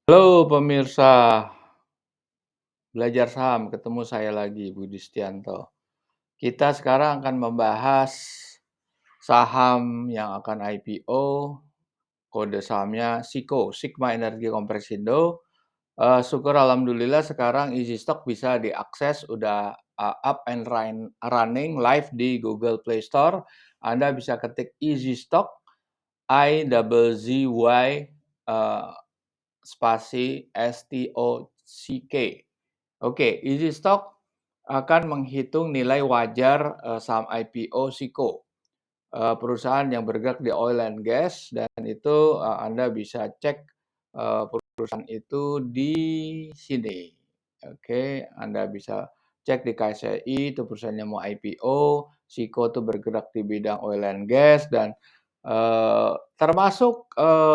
Halo pemirsa, belajar saham ketemu saya lagi Budi Setianto. Kita sekarang akan membahas saham yang akan IPO, kode sahamnya SIKO, Sigma Energy Compresindo. Syukur alhamdulillah sekarang Easy Stock bisa diakses, udah up and running live di Google Play Store. Anda bisa ketik Easy Stock, IZZY spasi STOCK. Oke, Easy Stock akan menghitung nilai wajar saham IPO SIKO, perusahaan yang bergerak di oil and gas, dan itu Anda bisa cek perusahaan itu di sini. Oke, Anda bisa cek di KSEI, itu perusahaannya mau IPO, SIKO itu bergerak di bidang oil and gas, dan termasuk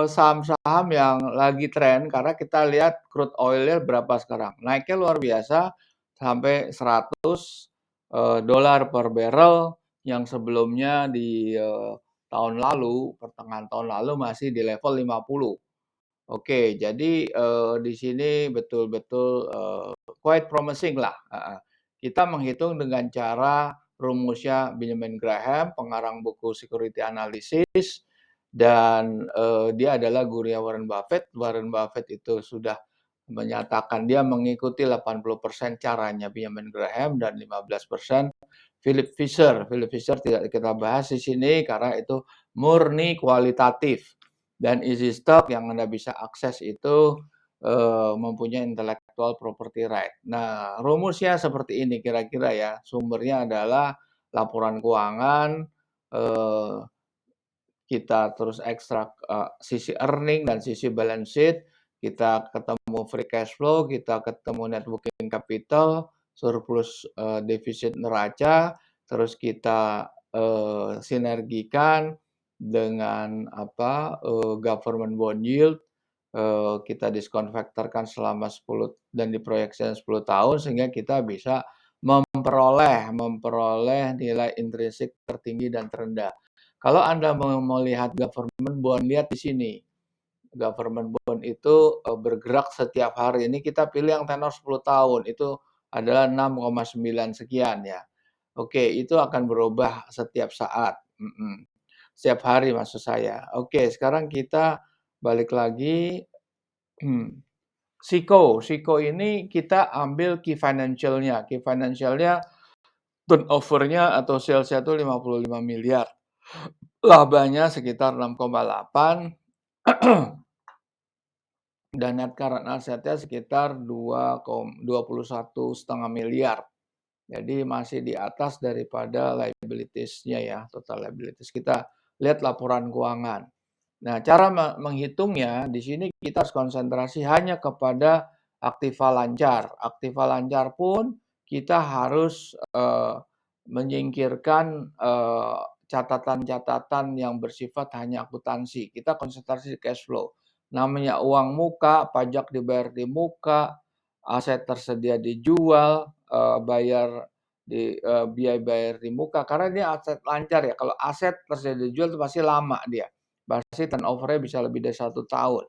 saham-saham yang lagi tren karena kita lihat crude oil-nya berapa sekarang, naiknya luar biasa sampai 100 dolar per barrel, yang sebelumnya di tahun lalu, pertengahan tahun lalu masih di level 50. Oke, jadi di sini betul-betul quite promising lah. Kita menghitung dengan cara rumusnya Benjamin Graham, pengarang buku Security Analysis, dan dia adalah gurunya Warren Buffett. Warren Buffett itu sudah menyatakan dia mengikuti 80% caranya Benjamin Graham dan 15% Philip Fisher. Philip Fisher tidak kita bahas di sini karena itu murni kualitatif. Dan Easy Stock yang Anda bisa akses itu mempunyai intellectual property right. Nah, rumusnya seperti ini kira-kira ya. Sumbernya adalah laporan keuangan, eh, kita terus ekstrak sisi earning dan sisi balance sheet, kita ketemu free cash flow, kita ketemu net working capital, surplus defisit neraca, terus kita sinergikan dengan government bond yield, kita diskon faktorkan selama 10 dan diproyeksikan 10 tahun sehingga kita bisa memperoleh nilai intrinsik tertinggi dan terendah. Kalau Anda mau lihat government bond, lihat di sini. Government bond itu bergerak setiap hari. Ini kita pilih yang tenor 10 tahun, itu adalah 6,9 sekian ya. Oke, itu akan berubah setiap saat. Setiap hari maksud saya. Oke, sekarang kita balik lagi. SIKO ini kita ambil key financial-nya. Key financial-nya turnover-nya atau sales-nya itu 55 miliar. Labanya sekitar 6,8 dan net current asset-nya sekitar 21,5 miliar. Jadi masih di atas daripada liabilities-nya ya, total liabilities. Kita lihat laporan keuangan. Nah, cara menghitungnya di sini kita harus konsentrasi hanya kepada aktiva lancar. Aktiva lancar pun kita harus menyingkirkan catatan-catatan yang bersifat hanya akuntansi. Kita konsentrasi di cash flow. Namanya uang muka, pajak dibayar di muka, aset tersedia dijual, biaya bayar di muka. Karena dia aset lancar ya. Kalau aset tersedia dijual itu pasti lama dia. Pasti turnover-nya bisa lebih dari 1 tahun.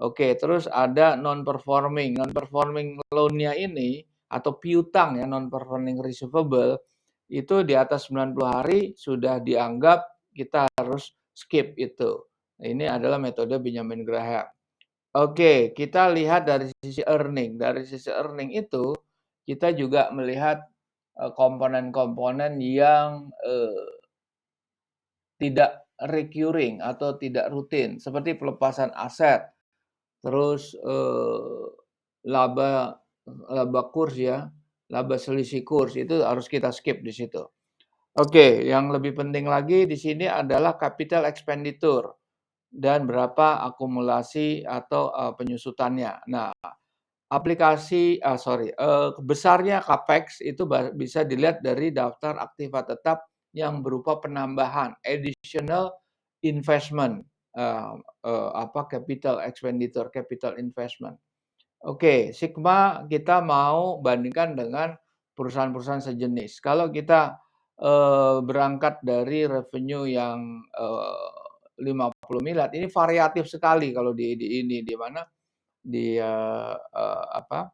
Oke, terus ada non-performing. Non-performing loan-nya ini atau piutang ya, non-performing receivable, itu di atas 90 hari sudah dianggap kita harus skip itu. Ini adalah metode Benjamin Graham. Oke, kita lihat dari sisi earning. Dari sisi earning itu kita juga melihat komponen-komponen yang tidak recurring atau tidak rutin, seperti pelepasan aset, terus laba laba kurs ya, laba selisih kurs itu harus kita skip di situ. Oke, yang lebih penting lagi di sini adalah capital expenditure dan berapa akumulasi atau penyusutannya. Nah, besarnya capex itu bisa dilihat dari daftar aktiva tetap yang berupa penambahan additional investment, capital expenditure, capital investment. Oke, Sigma kita mau bandingkan dengan perusahaan-perusahaan sejenis. Kalau kita berangkat dari revenue yang 50 miliar, ini variatif sekali kalau di mana apa,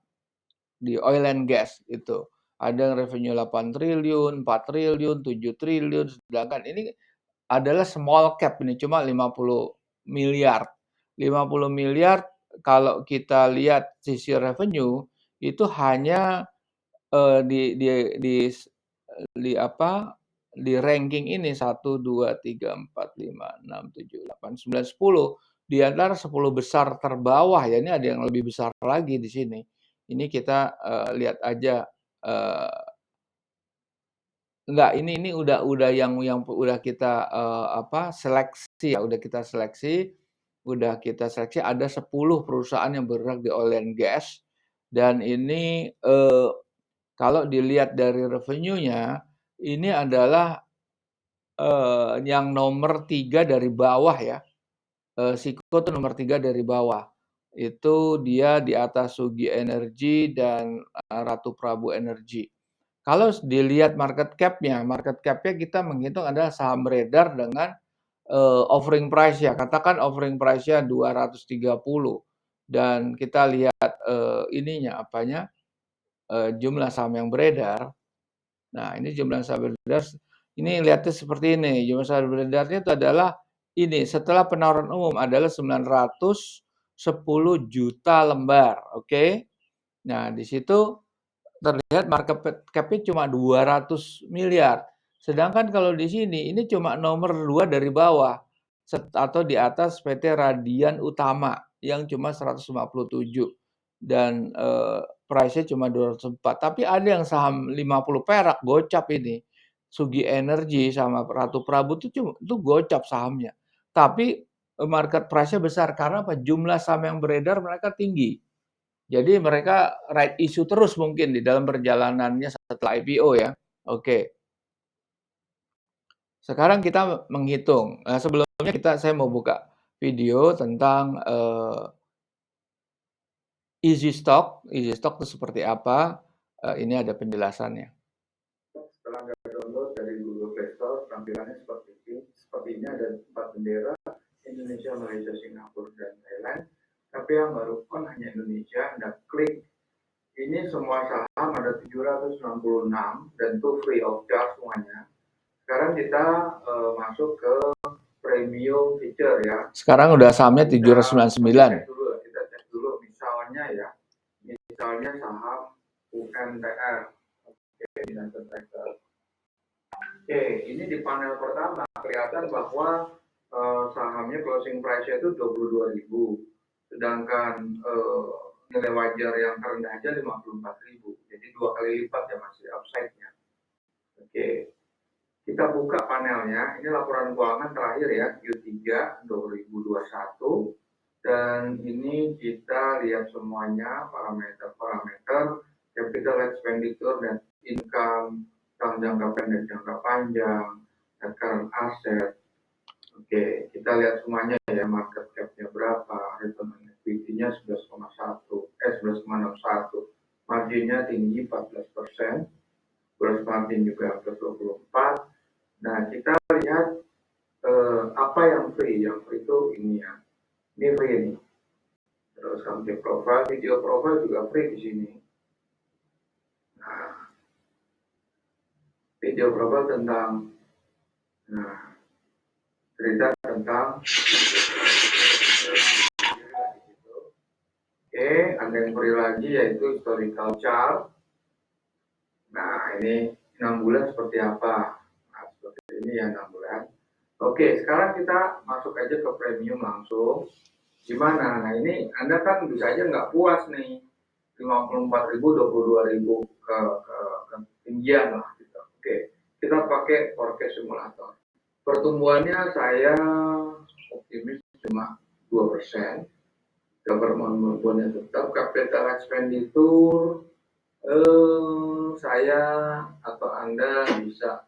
di oil and gas itu. Ada yang revenue 8 triliun, 4 triliun, 7 triliun, sedangkan ini adalah small cap ini, cuma 50 miliar. 50 miliar kalau kita lihat sisi revenue, itu hanya, di apa, di ranking ini 1, 2, 3, 4, 5, 6, 7, 8, 9, 10. Di antara 10 besar terbawah ya, ini ada yang lebih besar lagi di sini. Ini kita, lihat aja, eee, enggak, ini udah yang udah kita, seleksi ya, udah kita seleksi ada 10 perusahaan yang bergerak di oil and gas, dan ini, kalau dilihat dari revenue-nya, ini adalah, yang nomor 3 dari bawah ya, Siko tuh nomor 3 dari bawah. Itu dia di atas Sugi Energi dan, Ratu Prabu Energi. Kalau dilihat market cap-nya kita menghitung adalah saham beredar dengan, offering price ya, katakan offering price-nya 230 dan kita lihat, ininya, apanya, jumlah saham yang beredar. Nah, ini jumlah saham beredar, ini lihatnya seperti ini, jumlah saham beredarnya itu adalah ini, setelah penawaran umum adalah 910 juta lembar, oke. Nah, di situ terlihat market cap-nya cuma 200 miliar. Sedangkan kalau di sini, ini cuma nomor 2 dari bawah, atau di atas PT Radian Utama yang cuma 157 dan, price-nya cuma 204. Tapi ada yang saham 50 perak gocap ini. Sugi Energi sama Ratu Prabu itu gocap sahamnya. Tapi, market price-nya besar karena apa? Jumlah saham yang beredar mereka tinggi. Jadi mereka right issue terus mungkin di dalam perjalanannya setelah IPO ya. Oke. Sekarang kita menghitung. Nah, sebelumnya saya mau buka video tentang, Easy Stock. Easy Stock itu seperti apa? Ini ada penjelasannya. Setelah Anda download dari Google Play Store, tampilannya seperti ini ada 4 bendera, Indonesia, Malaysia, Singapura, dan Thailand. Tapi yang baru hanya Indonesia, Anda klik. Ini semua saham ada 766 dan itu free of charge semuanya. Sekarang kita masuk ke premium feature ya. Sekarang udah sahamnya 799. Kita cek dulu misalnya ya. Misalnya saham UMTR. Oke, ini di panel pertama kelihatan bahwa sahamnya closing price-nya itu 22.000. Sedangkan nilai wajar yang terendah aja 54.000. Jadi 2 kali lipat ya masih upside-nya. Oke. Kita buka panelnya. Ini laporan keuangan terakhir ya, Q3 2021. Dan ini kita lihat semuanya parameter-parameter capital expenditure dan income, jangka pendek, jangka panjang, current asset. Oke, kita lihat semuanya ya, market cap-nya berapa, return on equity-nya 11,61, marginnya tinggi 14%, gross margin juga plus 24. Nah, kita lihat apa yang free. Yang free itu ini ya, ini free ini. Terus country profile, video profile juga free di sini. Nah, video profile tentang, cerita tentang Oke, ada yang free lagi yaitu historical chart. Nah, ini 6 bulan seperti apa? Nah, seperti ini ya 6 bulan. Oke, sekarang kita masuk aja ke premium langsung. Gimana? Nah, ini Anda kan bisa aja nggak puas nih. 54.000, 22.000 ke ketinggian lah gitu. Oke, kita pakai forecast simulator. Pertumbuhannya saya optimis cuma 2%. Government bondnya tetap, capital expenditure saya atau Anda bisa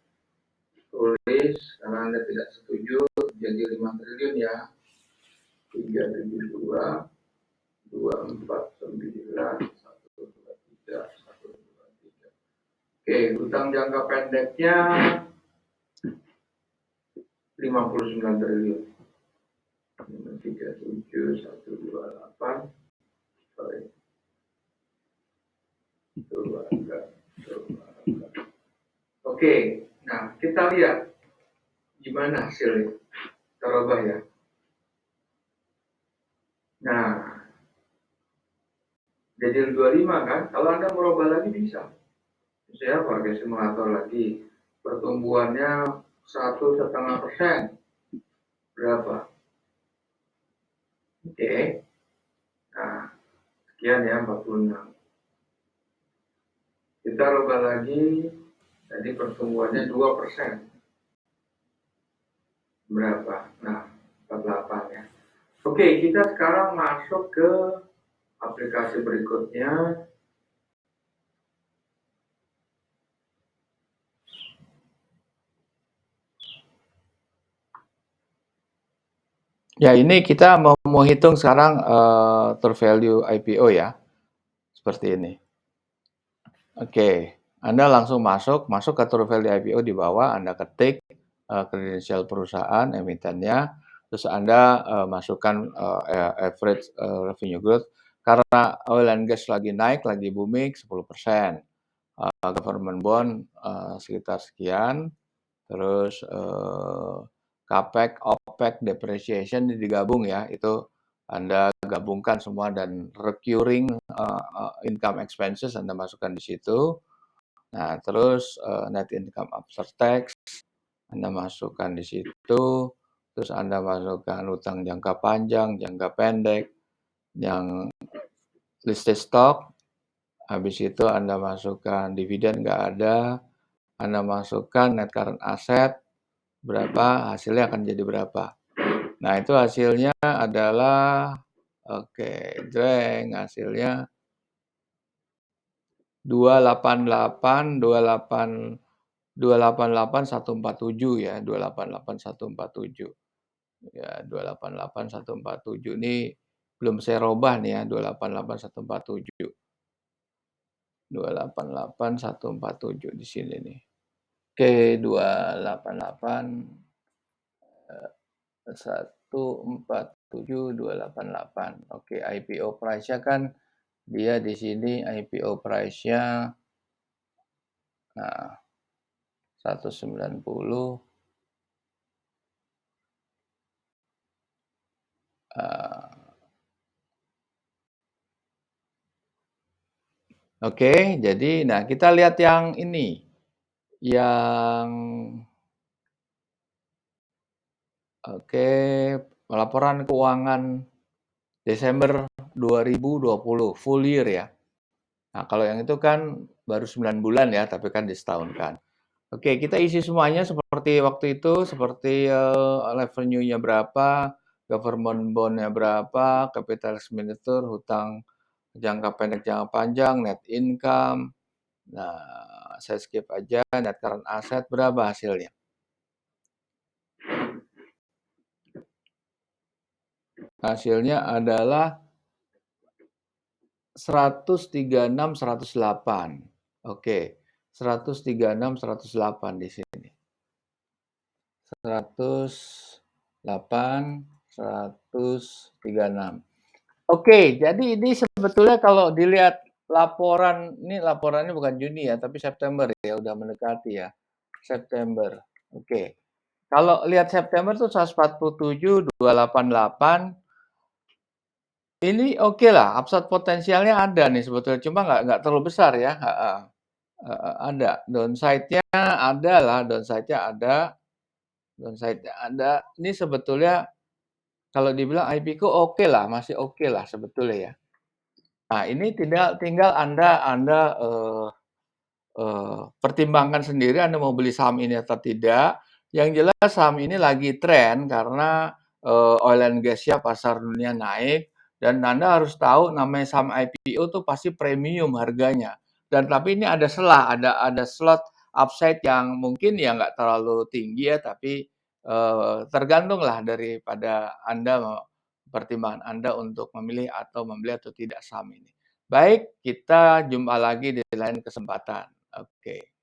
tulis karena Anda tidak setuju jadi 5 triliun ya. 372 249 123 123. Oke, utang jangka pendeknya 59 triliun. 37 128 Sorry. Oke, nah kita lihat gimana hasilnya. Kita rubah ya. Nah, jadi 25 kan? Kalau Anda merubah lagi bisa. Saya pakai simulator lagi. Pertumbuhannya 1,5%. Berapa? Oke. Nah, sekian ya 46. Kita rubah lagi. Jadi pertumbuhannya 2%. Berapa? Nah, 48 ya. Oke, kita sekarang masuk ke aplikasi berikutnya. Ya, ini kita mau hitung sekarang total value IPO ya. Seperti ini. Oke, Anda langsung masuk ke total value IPO di bawah, Anda ketik kredensial perusahaan emitennya, terus Anda masukkan average revenue growth. Karena oil and gas lagi naik, lagi booming 10%. Government bond sekitar sekian, terus CapEx, OpEx, depreciation digabung ya, itu Anda gabungkan semua dan recurring income expenses Anda masukkan di situ. Nah, terus net income after tax Anda masukkan di situ, terus Anda masukkan utang jangka panjang, jangka pendek, yang listed stock, habis itu Anda masukkan dividen nggak ada, Anda masukkan net current asset, berapa, hasilnya akan jadi berapa. Nah, itu hasilnya adalah, oke, jreng, hasilnya 288.147 ya, 288.147. Ya, 288.147 ini belum saya robah nih ya, 288.147. 288.147 di sini nih. Oke, 288.147.288. Oke, IPO price-nya kan dia di sini IPO price-nya 190. Oke, jadi nah kita lihat yang ini. Yang oke, laporan keuangan Desember 2020 full year ya. Nah, kalau yang itu kan baru 9 bulan ya, tapi kan disetahunkan. Oke, kita isi semuanya seperti waktu itu, seperti revenue-nya berapa, government bond-nya berapa, capital expenditure, hutang jangka pendek, jangka panjang, net income. Nah, saya skip aja, net current asset berapa hasilnya. Hasilnya adalah 136.108. Oke, 136.108 di sini. 108, 136. Oke, jadi ini sebetulnya kalau dilihat laporan, ini laporannya bukan Juni ya, tapi September ya, udah mendekati ya. September. Oke. Kalau lihat September tuh 147, 288. Ini oke lah, upside potensialnya ada nih sebetulnya, cuma nggak terlalu besar ya. Ada. Downside-nya ada lah, downside-nya ada. Downside-nya ada. Ini sebetulnya kalau dibilang IP-ku oke lah, masih oke lah sebetulnya ya. Nah, ini tinggal Anda pertimbangkan sendiri Anda mau beli saham ini atau tidak. Yang jelas saham ini lagi tren karena oil and gas-nya pasar dunia naik dan Anda harus tahu namanya saham IPO tuh pasti premium harganya. Dan tapi ini ada celah, ada slot upside yang mungkin ya nggak terlalu tinggi ya, tapi tergantunglah daripada Anda pertimbangan Anda untuk memilih atau membeli atau tidak saham ini. Baik, kita jumpa lagi di lain kesempatan. Oke.